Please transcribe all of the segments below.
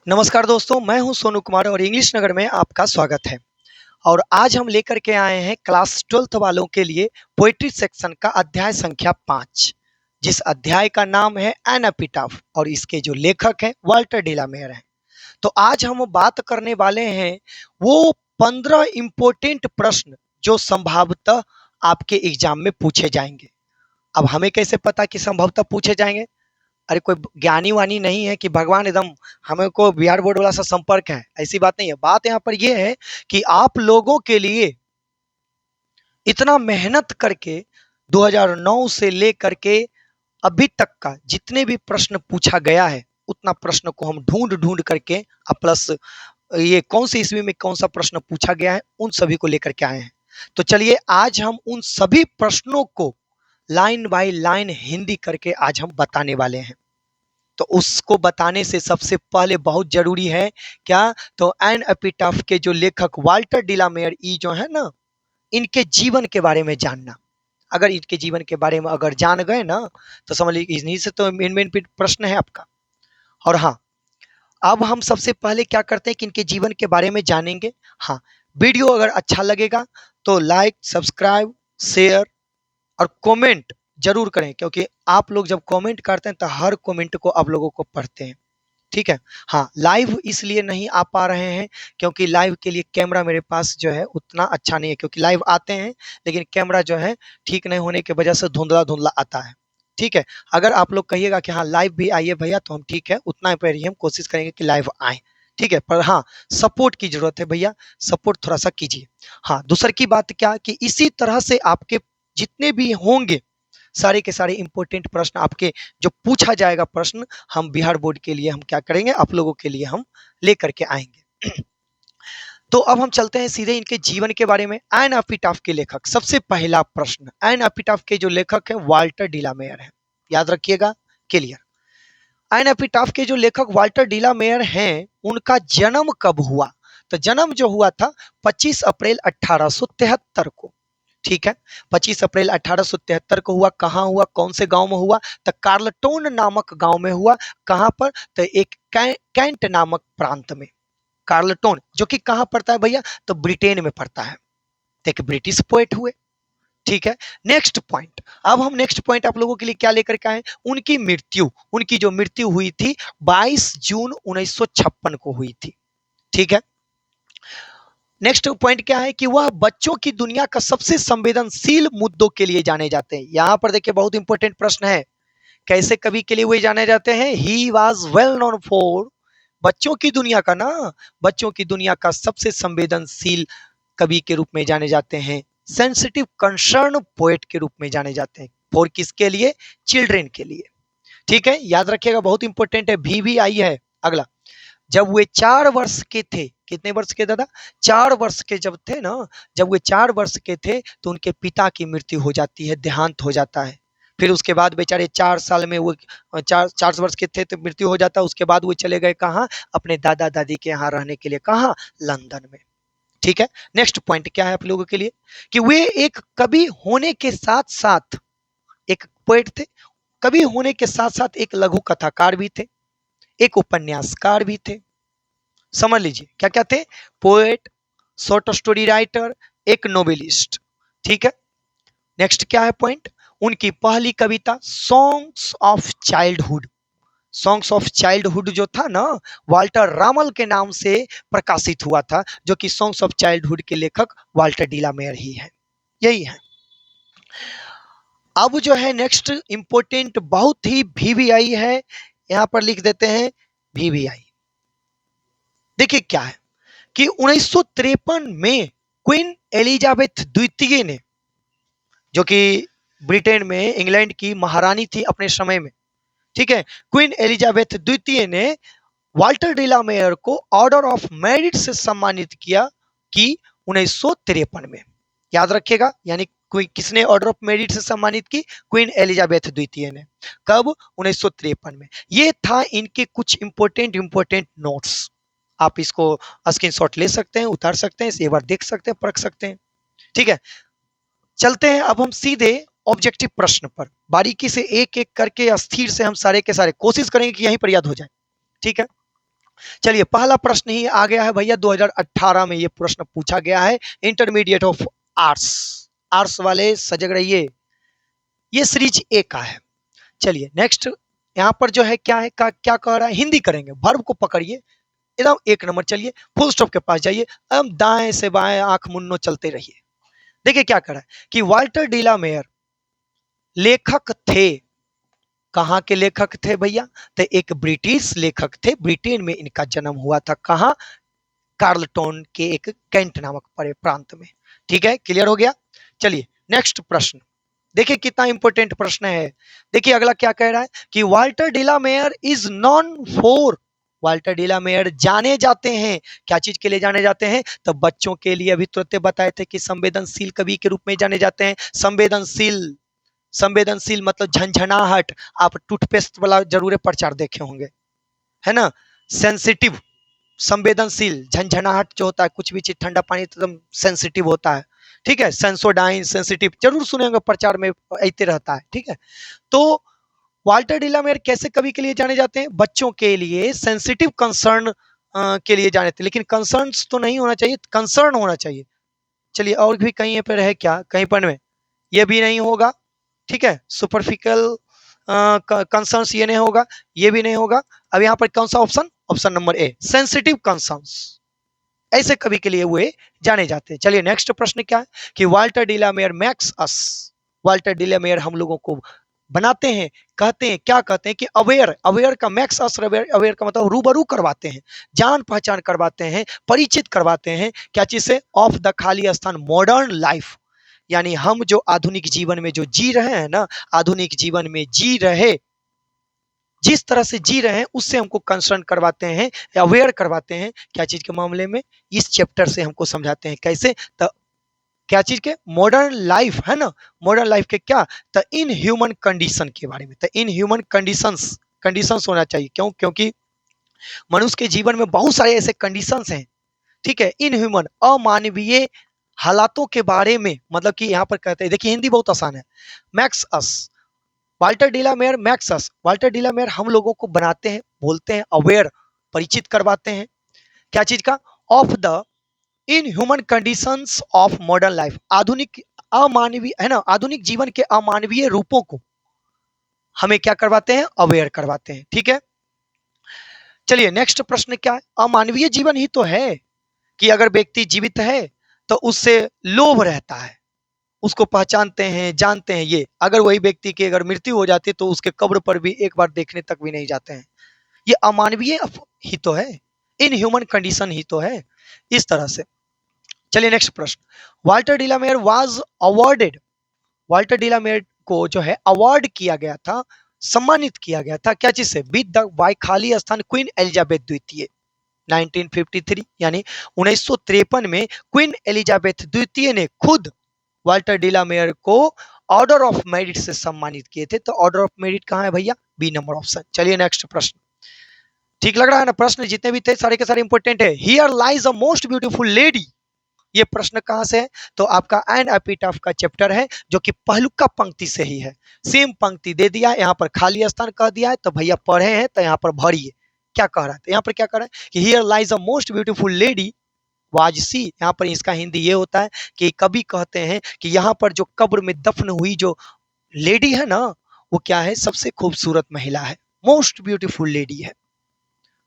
नमस्कार दोस्तों, मैं हूं सोनू कुमार और इंग्लिश नगर में आपका स्वागत है। और आज हम लेकर के आए हैं क्लास 12th वालों के लिए पोएट्री सेक्शन का अध्याय संख्या 5, जिस अध्याय का नाम है एन एपिटाफ और इसके जो लेखक हैं वाल्टर डिलामेयर हैं। तो आज हम बात करने वाले हैं वो 15 इंपॉर्टेंट प्रश्न जो संभवतः आपके एग्जाम में पूछे जाएंगे। अब हमें कैसे पता कि संभवतः पूछे जाएंगे? अरे कोई ज्ञानी वानी नहीं है कि भगवान एकदम हमें को बिहार बोर्ड वाला सा संपर्क है, ऐसी बात नहीं है। बात यहाँ पर यह है कि आप लोगों के लिए इतना मेहनत करके 2009 से लेकर के अभी तक का जितने भी प्रश्न पूछा गया है उतना प्रश्न को हम ढूंढ ढूंढ करके प्लस ये कौन सी ईस्वी में कौन सा प्रश्न पूछा गया है उन सभी को लेकर के आए हैं। तो चलिए आज हम उन सभी प्रश्नों को लाइन बाय लाइन हिंदी करके आज हम बताने वाले हैं। तो उसको बताने से सबसे पहले बहुत जरूरी है क्या, तो एन एपिटाफ के जो लेखक वाल्टर डिलामेयर ई जो है ना, इनके जीवन के बारे में जानना। अगर इनके जीवन के बारे में अगर जान गए ना तो समझ लीजिए इन्हीं से तो मेन मेन प्रश्न है आपका। और हाँ, अब हम सबसे पहले क्या करते हैं कि इनके जीवन के बारे में जानेंगे। हाँ, वीडियो अगर अच्छा लगेगा तो लाइक सब्सक्राइब शेयर और कमेंट जरूर करें, क्योंकि आप लोग जब कमेंट करते हैं तो हर कमेंट को आप लोगों को पढ़ते हैं। ठीक है। हाँ, लाइव इसलिए नहीं आ पा रहे हैं क्योंकि लाइव के लिए कैमरा मेरे पास जो है उतना अच्छा नहीं है, क्योंकि लाइव आते हैं लेकिन कैमरा जो है ठीक नहीं होने की वजह से धुंधला धुंधला आता है। ठीक है। अगर आप लोग कहिएगा कि हाँ लाइव भी आइए भैया तो हम ठीक है उतना पर ही हम कोशिश करेंगे कि लाइव आए। ठीक है, पर हाँ सपोर्ट की जरूरत है भैया, सपोर्ट थोड़ा सा कीजिए। हाँ, दूसरी की बात क्या कि इसी तरह से आपके जितने भी होंगे सारे के सारे इंपॉर्टेंट प्रश्न आपके जो पूछा जाएगा प्रश्न, हम बिहार बोर्ड के लिए हम क्या करेंगे, आप लोगों के लिए हम लेकर के आएंगे। तो अब हम चलते हैं सीधे इनके जीवन के बारे में। एन एपिटाफ के लेखक, सबसे पहला प्रश्न, एन एपिटाफ के जो लेखक हैं वाल्टर डिलामेयर हैं, याद रखिएगा, क्लियर। एन एपिटाफ के जो लेखक वाल्टर डिलामेयर हैं उनका जन्म कब हुआ? तो जन्म जो हुआ था 25 अप्रैल 1873 को। ठीक है, 25 अप्रैल 1873 को हुआ। कहाँ हुआ, कौन से गांव में हुआ? तो कार्लटोन नामक गांव में हुआ। कहाँ पर? तो एक कैंट नामक प्रांत में। कार्लटोन जो कि कहाँ पड़ता है भैया? तो ब्रिटेन में पड़ता है। तो एक ब्रिटिश पोएट हुए। ठीक है। नेक्स्ट पॉइंट, अब हम नेक्स्ट पॉइंट आप लोगों के लिए क्या लेकर के आए? उनकी मृत्यु, उनकी जो मृत्यु हुई थी 22 जून 1956 को हुई थी। ठीक है। नेक्स्ट पॉइंट क्या है कि वह बच्चों की दुनिया का सबसे संवेदनशील मुद्दों के लिए जाने जाते हैं। यहां पर देखिए बहुत इंपॉर्टेंट प्रश्न है, कैसे कवि के लिए वे जाने जाते हैं? He was well known for, बच्चों की दुनिया का ना, बच्चों की दुनिया का सबसे संवेदनशील कवि के रूप में जाने जाते हैं। सेंसिटिव कंसर्न पोएट के रूप में जाने जाते हैं। फॉर किसके लिए? चिल्ड्रेन के लिए। ठीक है, याद रखिएगा बहुत इंपॉर्टेंट है। भी आई है। अगला, जब वे 4 वर्ष के थे, कितने वर्ष के दादा? 4 वर्ष के जब थे ना, जब वे 4 वर्ष के थे तो उनके पिता की मृत्यु हो जाती है, देहांत हो जाता है। फिर उसके बाद बेचारे 4 साल में वो चार चार वर्ष के थे तो मृत्यु हो जाता है। उसके बाद वो चले गए कहाँ? अपने दादा दादी के यहाँ रहने के लिए। कहाँ? लंदन में। ठीक है। नेक्स्ट पॉइंट क्या है आप लोगों के लिए कि वे एक कवि होने के साथ साथ एक पोएट थे, कवि होने के साथ साथ एक लघु कथाकार भी थे, एक उपन्यासकार भी थे। समझ लीजिए क्या क्या थे? पोएट, शॉर्ट स्टोरी राइटर, एक नोवेलिस्ट। ठीक है। नेक्स्ट क्या है पॉइंट? उनकी पहली कविता songs of childhood, songs of childhood जो था ना, वाल्टर रामल के नाम से प्रकाशित हुआ था, जो कि सॉन्ग्स ऑफ चाइल्डहुड के लेखक वाल्टर डिलामेयर ही है। यही है। अब जो है नेक्स्ट इंपोर्टेंट बहुत ही वीवीआई है, यहां पर लिख देते हैं वीवीआई। देखिए क्या है कि 1953 में क्वीन एलिजाबेथ द्वितीय ने, जो कि ब्रिटेन में इंग्लैंड की महारानी थी अपने समय में, ठीक है, क्वीन एलिजाबेथ द्वितीय ने वाल्टर डिलामेयर को ऑर्डर ऑफ मेरिट से सम्मानित किया कि 1953 में। याद रखिएगा, यानी किसने ऑर्डर ऑफ मेरिट से सम्मानित की? क्वीन एलिजाबेथ द्वितीय ने। कब? 1953 में। ये था इनके कुछ इंपोर्टेंट इंपोर्टेंट नोट्स। आप इसको स्क्रीनशॉट ले सकते हैं, उतार सकते हैं, एक बार देख सकते हैं, परख सकते हैं। ठीक है, चलते हैं अब हम सीधे ऑब्जेक्टिव प्रश्न पर। बारीकी से एक एक करके स्थिर से हम सारे के सारे कोशिश करेंगे कि यहीं पर याद हो जाए। ठीक है। चलिए पहला प्रश्न ही आ गया है भैया, 2018 में ये प्रश्न पूछा गया है, इंटरमीडिएट ऑफ आर्ट्स। आर्ट्स वाले सजग रहिए, ये सीरीज ए का है। चलिए नेक्स्ट, यहाँ पर जो है क्या है क्या कह रहा है, हिंदी करेंगे, वर्ब को पकड़िए एकदम एक नंबर। चलिए फुल स्टॉप के पास जाइए, हम दाएं से बाएं आंख मुन्नो चलते रहिए। देखिए क्या कर रहा है कि वाल्टर डीला मेयर लेखक थे। कहाँ के लेखक थे भैया? तो एक ब्रिटिश लेखक थे, ब्रिटेन में इनका जन्म हुआ था। कहाँ? कार्लटोन के एक कैंट नामक प्रांत में। ठीक है, क्लियर हो गया। चलिए नेक्स्ट प्रश्न देखिए, कितना इंपॉर्टेंट प्रश्न है। देखिए अगला क्या कह रहा है कि Walter de la Mare is known for, Walter de la Mare जाने जाते हैं, क्या चीज के लिए जाने जाते हैं? तो बच्चों के लिए, अभी तुरंत बताए थे कि संवेदनशील कवि के रूप में जाने जाते हैं। संवेदनशील, संवेदनशील मतलब झंझनाहट, आप टूथपेस्ट वाला जरूर प्रचार देखे होंगे, है ना। सेंसिटिव, संवेदनशील, झंझनाहट जो होता है, कुछ भी चीज ठंडा पानी एकदम सेंसिटिव होता है। ठीक है, सेंसोडाइन, सेंसिटिव जरूर सुने होंगे, प्रचार में आते रहता है। ठीक है, तो वाल्टर डिलामेयर कैसे कवि के लिए जाने जाते हैं? बच्चों के लिए सेंसिटिव कंसर्न के लिए जाने थे, लेकिन कंसर्न्स तो नहीं होना चाहिए, कंसर्न होना चाहिए। चलिए और भी कहीं पर है क्या, कहीं पर में ये भी नहीं होगा। ठीक है, सुपरफिकल कंसर्न्स ये नहीं होगा, ये भी नहीं होगा। अब यहाँ पर कौन सा option? Option number A, sensitive concerns, ऐसे कवि के लिए हुए जाने जाते हैं। चलिए नेक्स्ट प्रश्न क्या है कि वाल्टर डिलामेयर मैक्स अस, वाल्टर डिलामेयर हम लोगों को बनाते हैं, कहते हैं, क्या कहते हैं कि अवेयर, अवेयर का मैक्स अस, अवेयर, अवेयर का मतलब रूबरू करवाते हैं, जान पहचान करवाते हैं, परिचित करवाते हैं, क्या चीज से? ऑफ द खाली स्थान मॉडर्न लाइफ, यानी हम जो आधुनिक जीवन में जो जी रहे हैं ना, आधुनिक जीवन में जी रहे, जिस तरह से जी रहे हैं उससे हमको कंसर्न करवाते हैं, अवेयर करवाते हैं। क्या चीज के मामले में? इस चैप्टर से हमको समझाते हैं कैसे, तो क्या चीज के? मॉडर्न लाइफ, है ना, मॉडर्न लाइफ के क्या, तो इन ह्यूमन कंडीशन के बारे में। तो इन ह्यूमन कंडीशंस, कंडीशंस होना चाहिए, क्यों? क्योंकि मनुष्य के जीवन में बहुत सारे ऐसे कंडीशंस हैं। ठीक है, इन ह्यूमन, अमानवीय हालातों के बारे में, मतलब कि यहाँ पर कहते हैं, देखिए हिंदी बहुत आसान है। मैक्स अस, वाल्टर डिलामेयर मैक्स अस, वाल्टर डिलामेयर हम लोगों को बनाते हैं, बोलते हैं, अवेयर, परिचित करवाते हैं, क्या चीज का? Of the in human conditions of modern life, आधुनिक अमानवीय, है ना, आधुनिक जीवन के अमानवीय रूपों को हमें क्या करवाते हैं? अवेयर करवाते हैं। ठीक है, चलिए नेक्स्ट प्रश्न क्या है? अमानवीय जीवन ही तो है कि अगर व्यक्ति जीवित है तो उससे लोभ रहता है, उसको पहचानते हैं, जानते हैं। ये अगर वही व्यक्ति की अगर मृत्यु हो जाती है तो उसके कब्र पर भी एक बार देखने तक भी नहीं जाते हैं। ये अमानवीय ही तो है, इन ह्यूमन कंडीशन ही तो है, इस तरह से। चलिए नेक्स्ट प्रश्न, Walter de la Mare was awarded, Walter डिलामेयर को जो है अवार्ड किया गया था, सम्मानित किया गया था, क्या चीज से? विद द बाय खाली स्थान क्वीन एलिजाबेथ द्वितीय, 1953 यानी 1953 में क्वीन एलिजाबेथ द्वितीय ने खुद वाल्टर डिलामेयर को ऑर्डर ऑफ मेरिट से सम्मानित किए थे। तो ऑर्डर ऑफ मेरिट कहाँ है भैया? B number option. चलिए नेक्स्ट प्रश्न, ठीक लग रहा है ना? प्रश्न जितने भी थे सारे के सारे इंपॉर्टेंट है। Here lies a most beautiful lady, ये प्रश्न कहां से है? तो आपका एन एपिटाफ का चैप्टर है, जो कि पहलुका पंक्ति से ही है। सेम पंक्ति दे दिया, यहाँ पर खाली स्थान कह दिया है, तो भैया पढ़े हैं तो यहाँ पर भरिए। क्या कह रहा है? तो यहाँ पर क्या कह रहा है कि here lies a most beautiful lady was she, यहाँ पर इसका हिंदी ये होता है कि कवि कहते हैं कि यहाँ पर जो कब्र में दफन हुई जो लेडी है ना, वो क्या है? सबसे खूबसूरत महिला है, मोस्ट ब्यूटीफुल लेडी है।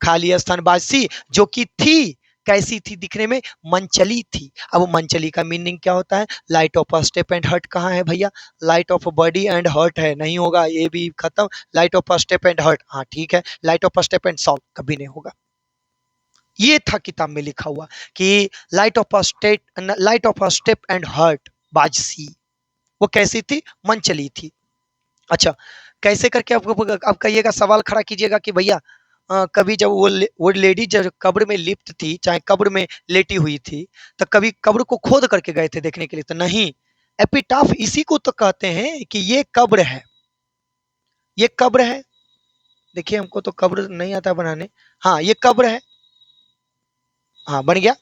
खाली स्थान बासी, जो कि थी, कैसी थी दिखने में? मंचली थी। अब मंचली का मीनिंग क्या होता है? Light of step and heart कहाँ है भैया? Light of body and heart है, नहीं होगा, ये भी खत्म। Light of step and heart, हाँ ठीक है, light of step and solve कभी नहीं होगा। ये था किताब में लिखा हुआ कि light of step and heart was she, वो कैसी थी? मंचली थी। अच्छा, कैसे करके आपको आप कहिएगा, सवाल खड़ा कीजिएगा कि भैया कभी जब वो लेडी जब कब्र में लिप्त थी, चाहे कब्र में लेटी हुई थी, तो कभी कब्र को खोद करके गए थे देखने के लिए? तो नहीं, एपिटाफ इसी को तो कहते हैं कि ये कब्र है, ये कब्र है। देखिए हमको तो कब्र नहीं आता बनाने, हाँ ये कब्र है, हाँ बन गया,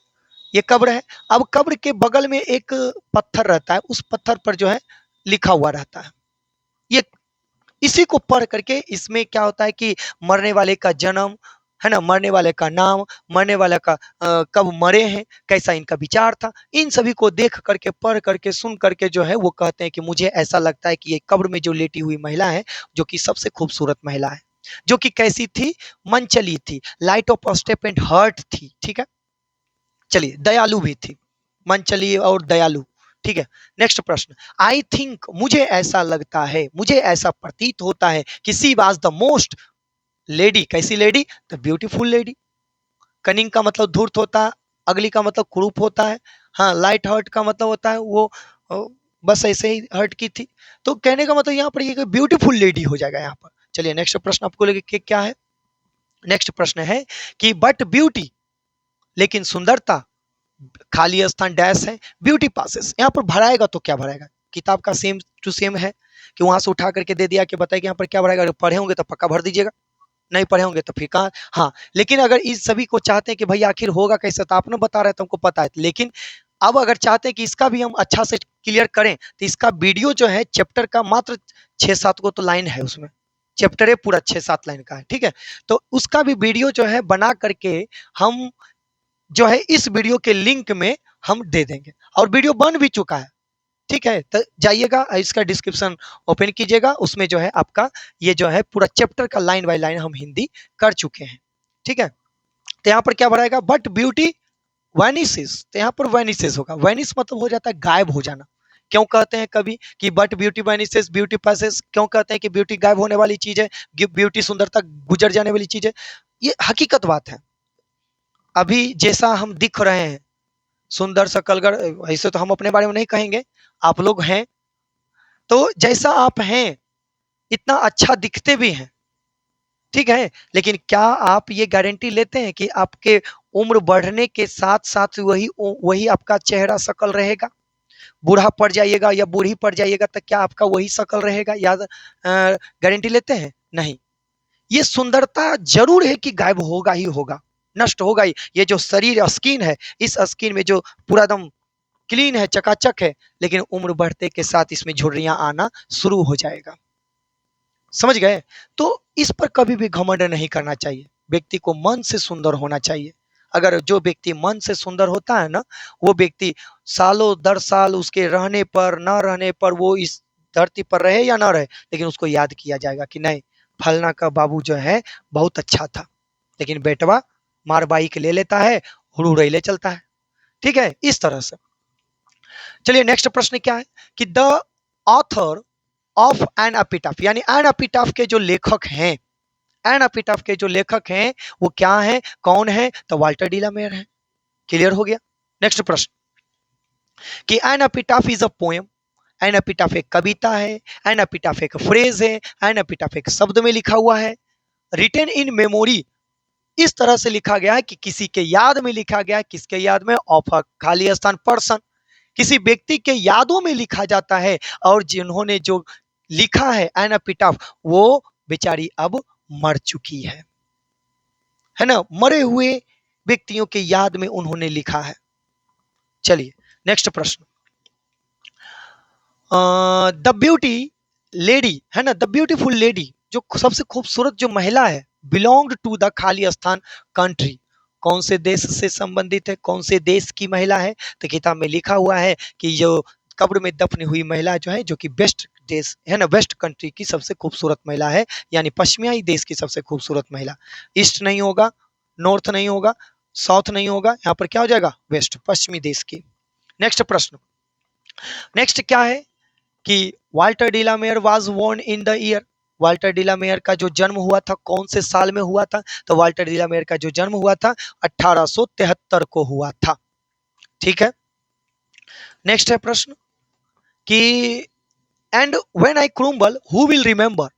ये कब्र है। अब कब्र के बगल में एक पत्थर रहता है, उस पत्थर पर जो है लिखा हुआ रहता है। ये इसी को पढ़ करके इसमें क्या होता है कि मरने वाले का जन्म, है ना, मरने वाले का नाम, मरने वाले का कब मरे हैं, कैसा इनका विचार था, इन सभी को देख करके, पढ़ करके, सुन करके जो है वो कहते हैं कि मुझे ऐसा लगता है कि ये कब्र में जो लेटी हुई महिला है, जो कि सबसे खूबसूरत महिला है, जो कि कैसी थी, मनचली थी, light of step and heart थी, ठीक है, चलिए दयालु भी थी, मनचली और दयालु, ठीक है। नेक्स्ट प्रश्न, आई थिंक, मुझे ऐसा लगता है, मुझे ऐसा प्रतीत होता है कि she was the most lady, कैसी lady, the beautiful lady. Cunning का मतलब धूर्त होता है, अगली का मतलब कुरूप होता है, हाँ, लाइट हर्ट का मतलब होता है वो अ, बस ऐसे ही हर्ट की थी, तो कहने का मतलब यहाँ पर ये ब्यूटीफुल लेडी हो जाएगा यहाँ पर। चलिए नेक्स्ट प्रश्न आपको लेके क्या है, नेक्स्ट प्रश्न है कि बट ब्यूटी, लेकिन सुंदरता, खाली स्थान डैश है, ब्यूटी पासेस, यहाँ पर भराएगा तो क्या भराएगा, किताब का सेम टू सेम है कि वहां से उठा करके दे दिया कि बताइए यहाँ पर क्या भराएगा, अगर पढ़े होंगे तो पक्का भर दीजिएगा, नहीं पढ़े होंगे तो फिर कहाँ, हाँ, लेकिन अगर इस सभी को चाहते हैं कि भाई आखिर होगा कैसे, तो आपने बता रहे तो हमको पता है, लेकिन अब अगर चाहते हैं कि इसका भी हम अच्छा से क्लियर करें, तो इसका वीडियो जो है चैप्टर का मात्र 6-7 को तो लाइन है उसमें, चैप्टर है पूरा 6-7 लाइन का है, ठीक है, तो उसका भी वीडियो जो है बना करके हम जो है इस वीडियो के लिंक में हम दे देंगे, और वीडियो बन भी चुका है, ठीक है, तो जाइएगा इसका डिस्क्रिप्शन ओपन कीजिएगा, उसमें जो है आपका ये जो है पूरा चैप्टर का लाइन बाय लाइन हम हिंदी कर चुके हैं, ठीक है। तो यहाँ पर क्या भराएगा, बट ब्यूटी वैनिसेस, तो यहाँ पर वैनिसेस होगा, वैनिस मतलब हो जाता है गायब हो जाना, क्यों कहते हैं कभी कि बट ब्यूटी वैनिसेस, ब्यूटी पासेस, क्यों कहते हैं कि ब्यूटी गायब होने वाली चीज है, ब्यूटी सुंदरता गुजर जाने वाली चीज है, ये हकीकत बात है। अभी जैसा हम दिख रहे हैं सुंदर सकलगर, ऐसे तो हम अपने बारे में नहीं कहेंगे, आप लोग हैं, तो जैसा आप हैं इतना अच्छा दिखते भी हैं, ठीक है, लेकिन क्या आप ये गारंटी लेते हैं कि आपके उम्र बढ़ने के साथ साथ वही वही आपका चेहरा शकल रहेगा, बूढ़ा पड़ जाइएगा या बूढ़ी पड़ जाइएगा तो क्या आपका वही शकल रहेगा, याद गारंटी लेते हैं, नहीं, ये सुंदरता जरूर है कि गायब होगा ही होगा, नष्ट होगा ही, ये जो शरीर स्किन है, इस स्किन में जो पूरा दम क्लीन है, चकाचक है, लेकिन उम्र बढ़ते के साथ इसमें झुर्रियां आना शुरू हो जाएगा, समझ गए, तो इस पर कभी भी घमंड नहीं करना चाहिए, व्यक्ति को मन से सुंदर होना चाहिए, अगर जो व्यक्ति मन से सुंदर होता है ना, वो व्यक्ति सालों दर साल उसके रहने पर ना रहने पर, वो इस धरती पर रहे या ना रहे, लेकिन उसको याद किया जाएगा कि नहीं, फलना का बाबू जो है बहुत अच्छा था, लेकिन बेटवा मार बाइक ले लेता है, हुड़ुड़ई ले चलता है, ठीक है, इस तरह से। चलिए नेक्स्ट प्रश्न क्या है कि the author of an epitaph, यानी एन एपिटाफ के जो लेखक हैं, एन एपिटाफ के जो लेखक हैं वो क्या हैं, कौन है, तो वाल्टर डिलामेयर है, क्लियर हो गया। नेक्स्ट प्रश्न कि an epitaph is a poem, an epitaph एक कविता है, एन एपिटाफ एक फ्रेज है, एन एपिटाफ एक शब्द में लिखा हुआ है, रिटेन इन मेमोरी, इस तरह से लिखा गया है कि किसी के याद में लिखा गया है, किसके याद में, ऑफ अ खाली स्थान पर्सन, किसी व्यक्ति के यादों में लिखा जाता है, और जिन्होंने जो लिखा है एन एपिटाफ, वो बेचारी अब मर चुकी है ना, मरे हुए व्यक्तियों के याद में उन्होंने लिखा है। चलिए नेक्स्ट प्रश्न, द ब्यूटी लेडी, है ना, द ब्यूटीफुल लेडी, जो सबसे खूबसूरत जो महिला है, बिलोंग्ड टू द खाली स्थान कंट्री, कौन से देश से संबंधित है, कौन से देश की महिला है, तो किताब में लिखा हुआ है कि जो कब्र में दफन हुई महिला जो है, जो कि वेस्ट देश है ना, वेस्ट कंट्री की सबसे खूबसूरत महिला है, यानी पश्चिमी देश की सबसे खूबसूरत महिला, ईस्ट नहीं होगा, नॉर्थ नहीं होगा, साउथ नहीं होगा, यहाँ पर क्या हो जाएगा, वेस्ट, पश्चिमी देश की। नेक्स्ट प्रश्न, नेक्स्ट क्या है कि Walter de la Mare was born in the year, Walter de la Mare का जो जन्म हुआ था कौन से साल में हुआ था, तो वाल्टर डिलामेयर का जो जन्म हुआ था 1873 को हुआ था, ठीक है। नेक्स्ट है प्रश्न कि and when I crumble who will remember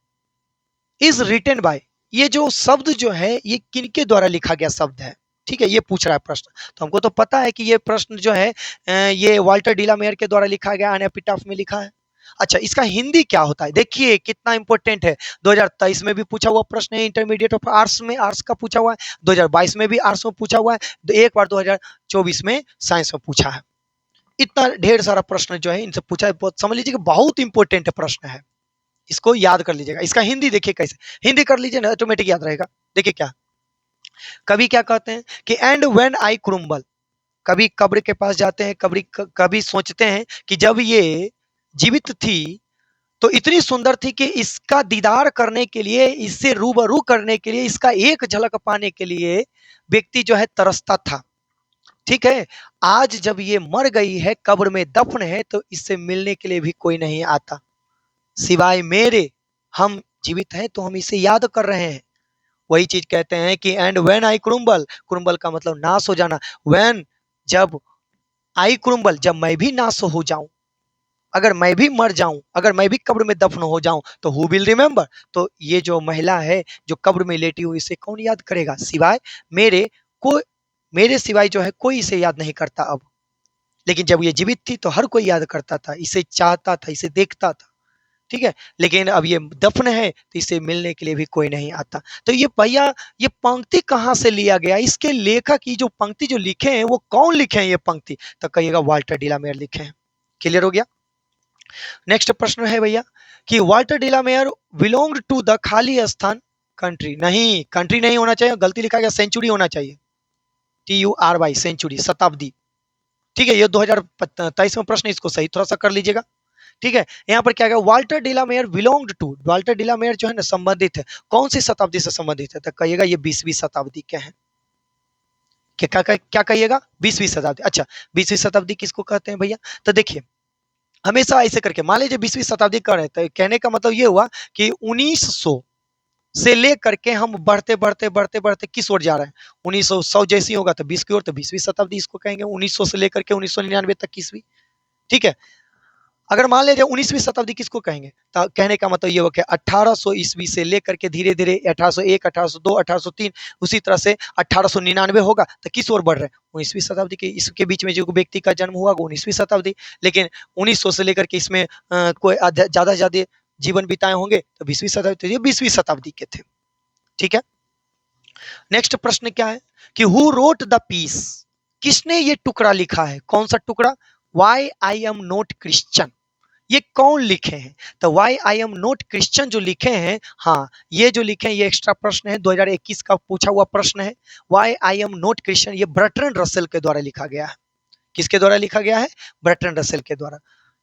is written by, ये जो शब्द जो है ये किनके द्वारा लिखा गया शब्द है, ठीक है, ये पूछ रहा है प्रश्न, तो हमको तो पता है कि ये प्रश्न जो है ये वाल्टर डिलामेयर के द्वारा लिखा गया, एपिटाफ में लिखा है। अच्छा, इसका हिंदी क्या होता है, देखिए कितना इंपॉर्टेंट है, 2023 में भी पूछा हुआ प्रश्न है, इंटरमीडिएट ऑफ आर्ट्स में आर्ट्स का पूछा हुआ है, 2022 में भी आर्ट्स में पूछा हुआ है, तो एक बार 2024 में साइंस में पूछा है, इतना ढेर सारा प्रश्न जो है इनसे पूछा है, बहुत समझ लीजिए कि बहुत इंपॉर्टेंट प्रश्न है, इसको याद कर लीजिएगा। इसका हिंदी देखिए कैसे, हिंदी कर लीजिए ना ऑटोमेटिक याद रहेगा। देखिए क्या, कभी क्या कहते हैं कि एंड व्हेन आई क्रुम्बल, कभी कब्र के पास जाते हैं, कभी कभी सोचते हैं कि जब ये जीवित थी तो इतनी सुंदर थी कि इसका दीदार करने के लिए, इससे रूबरू करने के लिए, इसका एक झलक पाने के लिए व्यक्ति जो है तरसता था। ठीक है, आज जब ये मर गई है, कब्र में दफन है, तो इससे मिलने के लिए भी कोई नहीं आता सिवाय मेरे। हम जीवित हैं तो हम इसे याद कर रहे हैं। वही चीज कहते हैं कि एंड व्हेन आई क्रुम्बल, क्रुम्बल का मतलब नाश हो जाना। व्हेन, जब, आई क्रुम्बल, जब मैं भी नाश हो जाऊं, अगर मैं भी मर जाऊं, अगर मैं भी कब्र में दफन हो जाऊं, तो हु विल रिमेंबर, तो ये जो महिला है जो कब्र में लेटी हुई, इसे कौन याद करेगा सिवाय मेरे। कोई, मेरे सिवाय जो है कोई इसे याद नहीं करता अब। लेकिन जब ये जीवित थी तो हर कोई याद करता था, इसे चाहता था, इसे देखता था। ठीक है, लेकिन अब ये दफन है तो इसे मिलने के लिए भी कोई नहीं आता। तो ये भैया, ये पंक्ति कहाँ से लिया गया, इसके लेखक की जो पंक्ति जो लिखे हैं वो कौन लिखे हैं ये पंक्ति, तो कहिएगा वाल्टर डिलामेयर लिखे हैं। क्लियर हो गया। नेक्स्ट प्रश्न है भैया कि वाल्टर डिलामेयर बिलोंग टू द खाली स्थान कंट्री, नहीं कंट्री नहीं होना चाहिए, गलती लिखा गया, सेंचुरी होना चाहिए, TURY सेंचुरी, शताब्दी। ठीक है, ये 2023 में प्रश्न, इसको सही थोड़ा सा कर लीजिएगा। ठीक है, यहाँ पर क्या है, वाल्टर डिलामेयर बिलोंग्ड टू, वाल्टर डिलामेयर जो है ना संबंधित है, कौन सी शताब्दी से संबंधित है, तो कहिएगा ये 20वीं शताब्दी के हैं। क्या कहिएगा, 20वीं शताब्दी। अच्छा, 20वीं शताब्दी किसको कहते हैं भैया, तो देखिए हमेशा ऐसे करके मान लीजिए 20वीं शताब्दी कर रहे हैं, तो कहने का मतलब ये हुआ कि 1900 से लेकर के हम बढ़ते बढ़ते बढ़ते बढ़ते किस ओर जा रहे हैं, 1900, 100 जैसी होगा तो 20 की ओर, तो 20वीं शताब्दी इसको कहेंगे। 1900 से लेकर के 1999 तक 21वीं। ठीक है, अगर मान लीजिए 19वीं शताब्दी किसको कहेंगे, तो कहने का मतलब ये हो कि 1800 ईस्वी से लेकर के धीरे धीरे 1801, 1802, 1803, उसी तरह से 1899 होगा, तो किस ओर बढ़ रहे हैं, 19वीं शताब्दी के। इसके बीच में जो व्यक्ति का जन्म हुआ वो 19वीं शताब्दी, लेकिन 1900 से लेकर के इसमें कोई ज्यादा से ज्यादा जीवन बिताए होंगे तो 20वीं शताब्दी, तो ये 20वीं शताब्दी के थे। ठीक है, नेक्स्ट प्रश्न क्या है कि हु रोट द पीस, किसने ये टुकड़ा लिखा है, कौन सा टुकड़ा, why I am not Christian, ये कौन लिखे हैं, तो why I am not Christian जो लिखे हैं, हाँ ये जो लिखे हैं ये एक्स्ट्रा प्रश्न है, 2021 का पूछा हुआ प्रश्न है। Why I am not Christian, ये बर्ट्रैंड रसेल के द्वारा लिखा गया है। किसके द्वारा लिखा गया है, बर्ट्रैंड रसेल के द्वारा।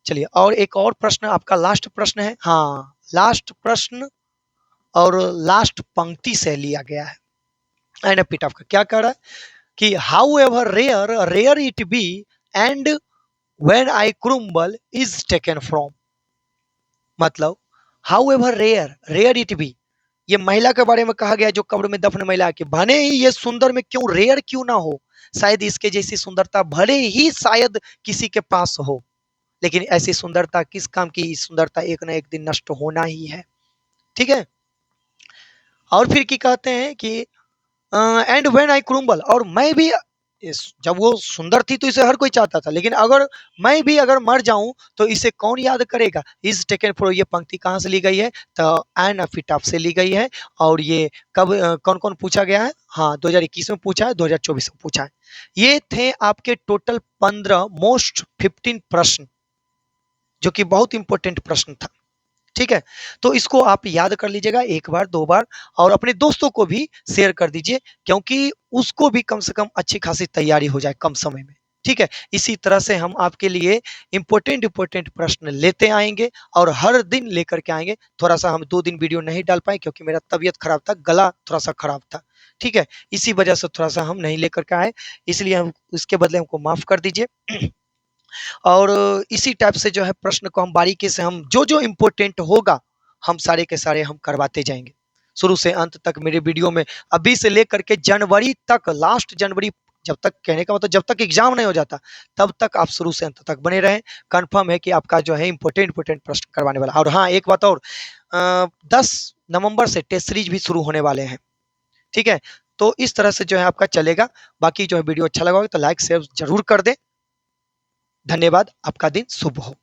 चलिए, और एक और प्रश्न आपका लास्ट प्रश्न है, हाँ लास्ट प्रश्न और लास्ट पंक्ति से लिया गया है। एंड एपिटाफ का क्या कह रहा है कि however rare rare it be and when I crumble is taken from, मतलब however rare rare it be, ये महिला के बारे में कहा गया जो कब्र में दफन महिला की, भले ही ये सुंदर में क्यों रेयर क्यों ना हो, शायद इसके जैसी सुंदरता भले ही शायद किसी के पास हो, लेकिन ऐसी सुंदरता किस काम की, इस सुंदरता एक ना एक दिन नष्ट होना ही है। ठीक है, और फिर की कहते हैं कि एंड व्हेन आई क्रुम्बल, और मैं भी जब वो सुंदर थी तो इसे हर कोई चाहता था, लेकिन अगर मैं भी अगर मर जाऊं तो इसे कौन याद करेगा। इज टेकन फ्रॉम, ये पंक्ति कहाँ से ली गई है, तो एन एपिटाफ से ली गई है। और ये कब कौन कौन पूछा गया है, हाँ 2021 में पूछा है, 2024 में पूछा है। ये थे आपके टोटल 15 मोस्ट 15 प्रश्न, जो कि बहुत इंपॉर्टेंट प्रश्न था। ठीक है, तो इसको आप याद कर लीजिएगा एक बार दो बार, और अपने दोस्तों को भी शेयर कर दीजिए, क्योंकि उसको भी कम से कम अच्छी खासी तैयारी हो जाए कम समय में। ठीक है, इसी तरह से हम आपके लिए इंपॉर्टेंट इंपॉर्टेंट प्रश्न लेते आएंगे और हर दिन लेकर के आएंगे। थोड़ा सा हम 2 दिन वीडियो नहीं डाल पाए क्योंकि मेरा तबीयत खराब था, गला थोड़ा सा खराब था। ठीक है, इसी वजह से थोड़ा सा हम नहीं लेकर के आए, इसलिए हम उसके बदले हमको माफ कर दीजिए। और इसी टाइप से जो है प्रश्न को हम बारीकी से, हम जो जो इम्पोर्टेंट होगा हम सारे के सारे हम करवाते जाएंगे शुरू से अंत तक मेरे वीडियो में। अभी से लेकर के जनवरी तक, लास्ट जनवरी, जब तक कहने का मतलब जब तक एग्जाम नहीं हो जाता तब तक आप शुरू से अंत तक बने रहें। कंफर्म है कि आपका जो है इंपॉर्टेंट इंपॉर्टेंट प्रश्न करवाने वाला। और हाँ एक बात और, 10 नवंबर से टेस्ट सीरीज भी शुरू होने वाले हैं। ठीक है, तो इस तरह से जो है आपका चलेगा। बाकी जो है वीडियो अच्छा लगा होगा तो लाइक शेयर जरूर कर दें। धन्यवाद, आपका दिन शुभ हो।